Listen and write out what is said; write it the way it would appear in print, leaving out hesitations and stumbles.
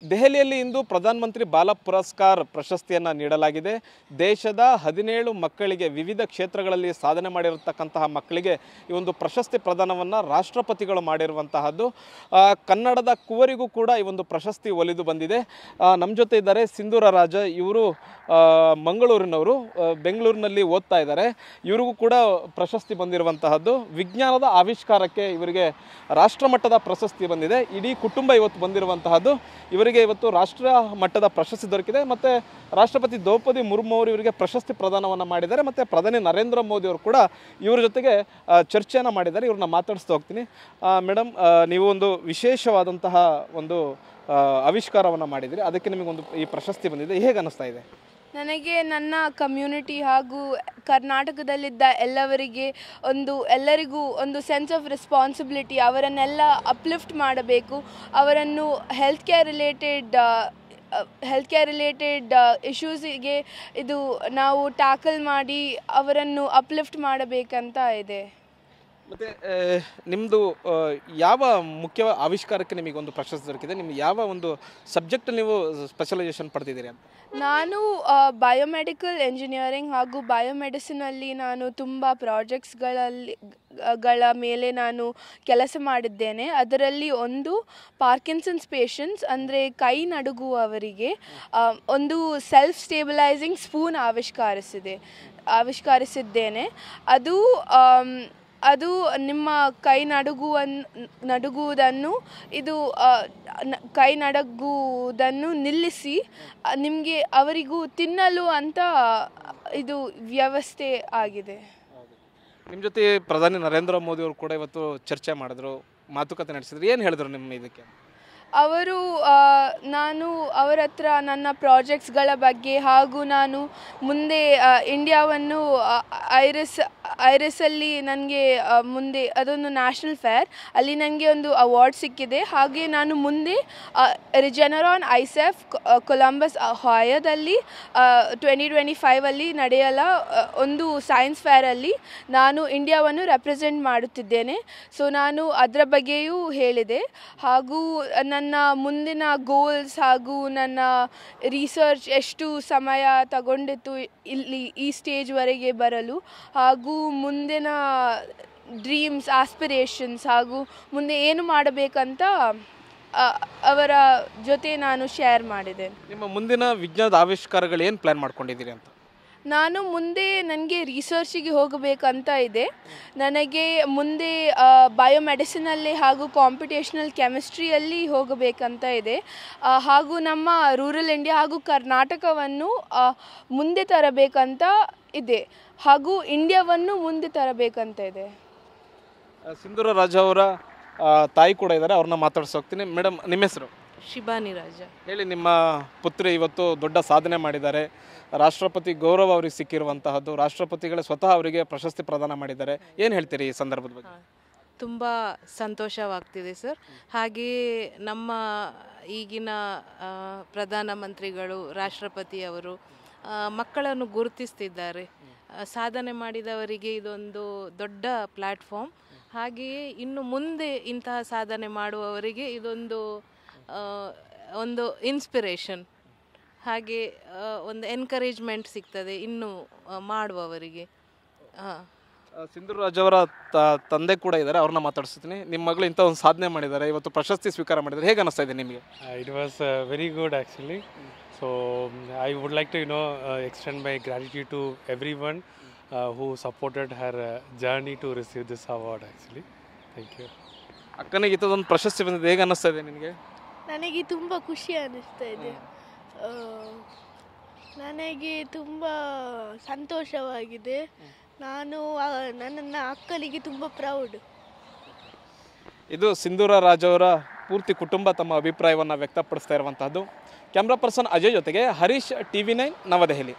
ದೆಹಲಿಯಲ್ಲಿ ಇಂದು ಪ್ರಧಾನಮಂತ್ರಿ ಬಾಲ ಪುರಸ್ಕಾರ್ ಪ್ರಶಸ್ತಿಯನ್ನು ನೀಡಲಾಗಿದೆ. ದೇಶದ 17 ಮಕ್ಕಳಿಗೆ ವಿವಿಧ ಕ್ಷೇತ್ರಗಳಲ್ಲಿ ಸಾಧನೆ ಮಾಡಿರತಕ್ಕಂತಹ ಮಕ್ಕಳಿಗೆ ಈ ಒಂದು ಪ್ರಶಸ್ತಿ ಪ್ರದಾನವನ್ನು ರಾಷ್ಟ್ರಪತಿಗಳು ಮಾಡಿರುವಂತಹದ್ದು. ಕನ್ನಡದ ಕುವರಿಗೂ ಕೂಡ ಈ ಒಂದು ಪ್ರಶಸ್ತಿ ಒಲಿದು ಬಂದಿದೆ. ನಮ್ಮ ಜೊತೆ ಇದ್ದಾರೆ ಸಿಂಧೂರ ರಾಜ. ಇವರು ಮಂಗಳೂರಿನವರು, ಬೆಂಗಳೂರಿನಲ್ಲಿ ಓದ್ತಾ ಇದ್ದಾರೆ. ಇವರಿಗೂ ಕೂಡ ಪ್ರಶಸ್ತಿ ಬಂದಿರುವಂತಹದ್ದು. ವಿಜ್ಞಾನದ ಆವಿಷ್ಕಾರಕ್ಕೆ ಇವರಿಗೆ ರಾಷ್ಟ್ರಮಟ್ಟದ ಪ್ರಶಸ್ತಿ ಬಂದಿದೆ. ಇಡೀ ಕುಟುಂಬ ಇವತ್ತು ಬಂದಿರುವಂತಹದ್ದು. ಇವರಿಗೆ ಇವತ್ತು ರಾಷ್ಟ್ರ ಮಟ್ಟದ ಪ್ರಶಸ್ತಿ ದೊರಕಿದೆ. ಮತ್ತು ರಾಷ್ಟ್ರಪತಿ ದ್ರೌಪದಿ ಮುರ್ಮು ಅವರು ಇವರಿಗೆ ಪ್ರಶಸ್ತಿ ಪ್ರದಾನವನ್ನು ಮಾಡಿದ್ದಾರೆ. ಮತ್ತು ಪ್ರಧಾನಿ ನರೇಂದ್ರ ಮೋದಿ ಅವರು ಕೂಡ ಇವರ ಜೊತೆಗೆ ಚರ್ಚೆಯನ್ನು ಮಾಡಿದ್ದಾರೆ. ಇವ್ರನ್ನ ಮಾತಾಡಿಸ್ತಾ ಹೋಗ್ತೀನಿ. ಮೇಡಮ್, ನೀವು ಒಂದು ವಿಶೇಷವಾದಂತಹ ಒಂದು ಆವಿಷ್ಕಾರವನ್ನು ಮಾಡಿದಿರಿ, ಅದಕ್ಕೆ ನಿಮಗೊಂದು ಈ ಪ್ರಶಸ್ತಿ ಬಂದಿದೆ. ಹೇಗೆ ಅನ್ನಿಸ್ತಾ ಇದೆ? ನನಗೆ ನನ್ನ ಕಮ್ಯುನಿಟಿ ಹಾಗೂ ಕರ್ನಾಟಕದಲ್ಲಿದ್ದ ಎಲ್ಲರಿಗೂ ಒಂದು ಸೆನ್ಸ್ ಆಫ್ ರೆಸ್ಪಾನ್ಸಿಬಿಲಿಟಿ, ಅವರನ್ನೆಲ್ಲ ಅಪ್ಲಿಫ್ಟ್ ಮಾಡಬೇಕು, ಅವರನ್ನು ಹೆಲ್ತ್ ಕೇರ್ ರಿಲೇಟೆಡ್ ಇಶ್ಯೂಸಿಗೆ ಇದು ನಾವು ಟ್ಯಾಕಲ್ ಮಾಡಿ ಅವರನ್ನು ಅಪ್ಲಿಫ್ಟ್ ಮಾಡಬೇಕಂತ ಇದೆ. ಮತ್ತು ನಿಮ್ಮದು ಯಾವ ಮುಖ್ಯ ಆವಿಷ್ಕಾರಕ್ಕೆ ನಿಮಗೊಂದು ಪ್ರಶಸ್ತಿ ದೊರಕಿದೆ? ನಿಮ್ಗೆ ಯಾವ ಒಂದು ಸಬ್ಜೆಕ್ಟ್ ನೀವು ಸ್ಪೆಷಲೈಸೇಷನ್ ಪಡೆದಿದ್ದೀರಿ ಅಂತ? ನಾನು ಬಯೋಮೆಡಿಕಲ್ ಎಂಜಿನಿಯರಿಂಗ್ ಹಾಗೂ ಬಯೋಮೆಡಿಸಿನಲ್ಲಿ ನಾನು ತುಂಬ ಪ್ರಾಜೆಕ್ಟ್ಸ್ಗಳ ಮೇಲೆ ನಾನು ಕೆಲಸ ಮಾಡಿದ್ದೇನೆ. ಅದರಲ್ಲಿ ಒಂದು ಪಾರ್ಕಿನ್ಸನ್ಸ್ ಪೇಷಂಟ್ಸ್ ಅಂದರೆ ಕೈ ನಡುಗುವವರಿಗೆ ಒಂದು ಸೆಲ್ಫ್ ಸ್ಟೇಬಿಲೈಸಿಂಗ್ ಸ್ಪೂನ್ ಆವಿಷ್ಕರಿಸಿದ್ದೇನೆ. ಅದು ನಿಮ್ಮ ಕೈ ನಡುಗುವುದನ್ನು ನಿಲ್ಲಿಸಿ ಅವರಿಗೂ ತಿನ್ನಲು ಅಂತ ಇದು ವ್ಯವಸ್ಥೆ ಆಗಿದೆ. ನಿಮ್ಮ ಜೊತೆ ಪ್ರಧಾನಿ ನರೇಂದ್ರ ಮೋದಿ ಅವರು ಕೂಡ ಇವತ್ತು ಚರ್ಚೆ ಮಾಡಿದ್ರು, ಮಾತುಕತೆ ನಡೆಸಿದ್ರು. ಏನು ಹೇಳಿದ್ರು ನಿಮ್ಮ ಇದಕ್ಕೆ? ನಾನು ಅವರ ಹತ್ರ ನನ್ನ ಪ್ರಾಜೆಕ್ಟ್ಸ್ಗಳ ಬಗ್ಗೆ ಹಾಗೂ ನಾನು ಮುಂದೆ ಇಂಡಿಯಾವನ್ನು ಐರಿಸಲ್ಲಿ ನನಗೆ ಮುಂದೆ ಅದೊಂದು ನ್ಯಾಷನಲ್ ಫೇರ್, ಅಲ್ಲಿ ನನಗೆ ಒಂದು ಅವಾರ್ಡ್ ಸಿಕ್ಕಿದೆ. ಹಾಗೆ ನಾನು ಮುಂದೆ ರಿಜೆನರಾನ್ ಐಸೆಫ್ ಕೊಲಂಬಸ್ ಒಹಾಯೋದಲ್ಲಿ 2025 ನಡೆಯಲ ಒಂದು ಸೈನ್ಸ್ ಫೇರಲ್ಲಿ ನಾನು ಇಂಡಿಯಾವನ್ನು ರೆಪ್ರೆಸೆಂಟ್ ಮಾಡುತ್ತಿದ್ದೇನೆ. ಸೊ ನಾನು ಅದರ ಬಗ್ಗೆಯೂ ಹೇಳಿದೆ. ಹಾಗೂ ನನ್ನ ಮುಂದಿನ ಗೋಲ್ಸ್ ಹಾಗೂ ನನ್ನ ರಿಸರ್ಚ್ ಎಷ್ಟು ಸಮಯ ತಗೊಂಡಿತ್ತು ಈ ಸ್ಟೇಜ್ವರೆಗೆ ಬರಲು, ಹಾಗೂ ಮುಂದಿನ ಡ್ರೀಮ್ಸ್, ಆಸ್ಪಿರೇಷನ್ಸ್ ಹಾಗೂ ಮುಂದೆ ಏನು ಮಾಡಬೇಕಂತ ಅವರ ಜೊತೆ ನಾನು ಶೇರ್ ಮಾಡಿದೆ. ನಿಮ್ಮ ಮುಂದಿನ ವಿಜ್ಞಾನದ ಆವಿಷ್ಕಾರಗಳು ಏನು ಪ್ಲ್ಯಾನ್ ಮಾಡ್ಕೊಂಡಿದ್ದೀರಿ ಅಂತ? ನಾನು ಮುಂದೆ ನನಗೆ ರಿಸರ್ಚಿಗೆ ಹೋಗಬೇಕಂತ ಇದೆ. ನನಗೆ ಮುಂದೆ ಬಯೋಮೆಡಿಸಿನಲ್ಲಿ ಹಾಗೂ ಕಾಂಪಿಟೇಷನಲ್ ಕೆಮಿಸ್ಟ್ರಿಯಲ್ಲಿ ಹೋಗಬೇಕಂತ ಇದೆ. ಹಾಗೂ ನಮ್ಮ ರೂರಲ್ ಇಂಡಿಯಾ ಹಾಗೂ ಕರ್ನಾಟಕವನ್ನು ಮುಂದೆ ತರಬೇಕಂತ ಇದೆ, ಹಾಗೂ ಇಂಡಿಯಾವನ್ನು ಮುಂದೆ ತರಬೇಕಂತ ಇದೆ. ಸಿಂಧೂರ ರಾಜ ಅವರ ತಾಯಿ ಕೂಡ ಇದ್ದಾರೆ, ಅವ್ರನ್ನ ಮಾತಾಡ್ಸೋಗ್ತೀನಿ. ಮೇಡಮ್, ನಿಮ್ಮ ಹೆಸರು? ಶಿಬಾನಿ ರಾಜ. ಹೇಳಿ, ನಿಮ್ಮ ಪುತ್ರಿ ಇವತ್ತು ದೊಡ್ಡ ಸಾಧನೆ ಮಾಡಿದ್ದಾರೆ. ರಾಷ್ಟ್ರಪತಿ ಗೌರವ ಅವರಿಗೆ ಸಿಕ್ಕಿರುವಂತಹದ್ದು, ರಾಷ್ಟ್ರಪತಿಗಳೇ ಸ್ವತಃ ಅವರಿಗೆ ಪ್ರಶಸ್ತಿ ಪ್ರದಾನ ಮಾಡಿದ್ದಾರೆ. ಏನು ಹೇಳ್ತೀರಿ ಈ ಸಂದರ್ಭದ ಬಗ್ಗೆ? ತುಂಬ ಸಂತೋಷವಾಗ್ತಿದೆ ಸರ್. ಹಾಗೆಯೇ ನಮ್ಮ ಈಗಿನ ಪ್ರಧಾನಮಂತ್ರಿಗಳು, ರಾಷ್ಟ್ರಪತಿಯವರು ಮಕ್ಕಳನ್ನು ಗುರುತಿಸ್ತಿದ್ದಾರೆ. ಸಾಧನೆ ಮಾಡಿದವರಿಗೆ ಇದೊಂದು ದೊಡ್ಡ ಪ್ಲ್ಯಾಟ್ಫಾರ್ಮ್. ಹಾಗೆಯೇ ಇನ್ನು ಮುಂದೆ ಇಂತಹ ಸಾಧನೆ ಮಾಡುವವರಿಗೆ ಇದೊಂದು ಒಂದು ಇನ್ಸ್ಪಿರೇಷನ್, ಹಾಗೆ ಒಂದು ಎನ್ಕರೇಜ್ಮೆಂಟ್ ಸಿಗ್ತದೆ ಇನ್ನು ಮಾಡುವವರಿಗೆ. ಸಿಂಧೂರ ರಾಜ್ ಅವರ ತಂದೆ ಕೂಡ ಇದ್ದಾರೆ, ಅವ್ರನ್ನ ಮಾತಾಡಿಸ್ತೀನಿ. ನಿಮ್ಮ ಮಗಳು ಇಂಥ ಒಂದು ಸಾಧನೆ ಮಾಡಿದ್ದಾರೆ, ಇವತ್ತು ಪ್ರಶಸ್ತಿ ಸ್ವೀಕಾರ ಮಾಡಿದ್ದಾರೆ. ಹೇಗೆ ಅನಿಸ್ತಾ ಇದೆ ನಿಮಗೆ? It was very good actually. So I would like to extend my gratitude to everyone who supported her journey to receive this award actually. Thank you. ಅಕ್ಕನಿಗೆ ಇಂಥದ್ದೊಂದು ಪ್ರಶಸ್ತಿ ಬಂದಿದೆ, ಹೇಗೆ ಅನ್ನಿಸ್ತಾ ಇದೆ ನಿಮಗೆ? ನನಗೆ ತುಂಬ ಖುಷಿ ಅನ್ನಿಸ್ತಾ ಇದೆ. ನನಗೆ ತುಂಬ ಸಂತೋಷವಾಗಿದೆ. ನನ್ನ ಅಕ್ಕನಿಗೆ ತುಂಬ ಪ್ರೌಡ್. ಇದು ಸಿಂಧೂರ ರಾಜ್ ಅವರ ಪೂರ್ತಿ ಕುಟುಂಬ ತಮ್ಮ ಅಭಿಪ್ರಾಯವನ್ನು ವ್ಯಕ್ತಪಡಿಸ್ತಾ ಇರುವಂತಹದ್ದು. ಕ್ಯಾಮ್ರಾ ಪರ್ಸನ್ ಅಜಯ್ ಜೊತೆಗೆ ಹರೀಶ್, TV9 ನವದೆಹಲಿ.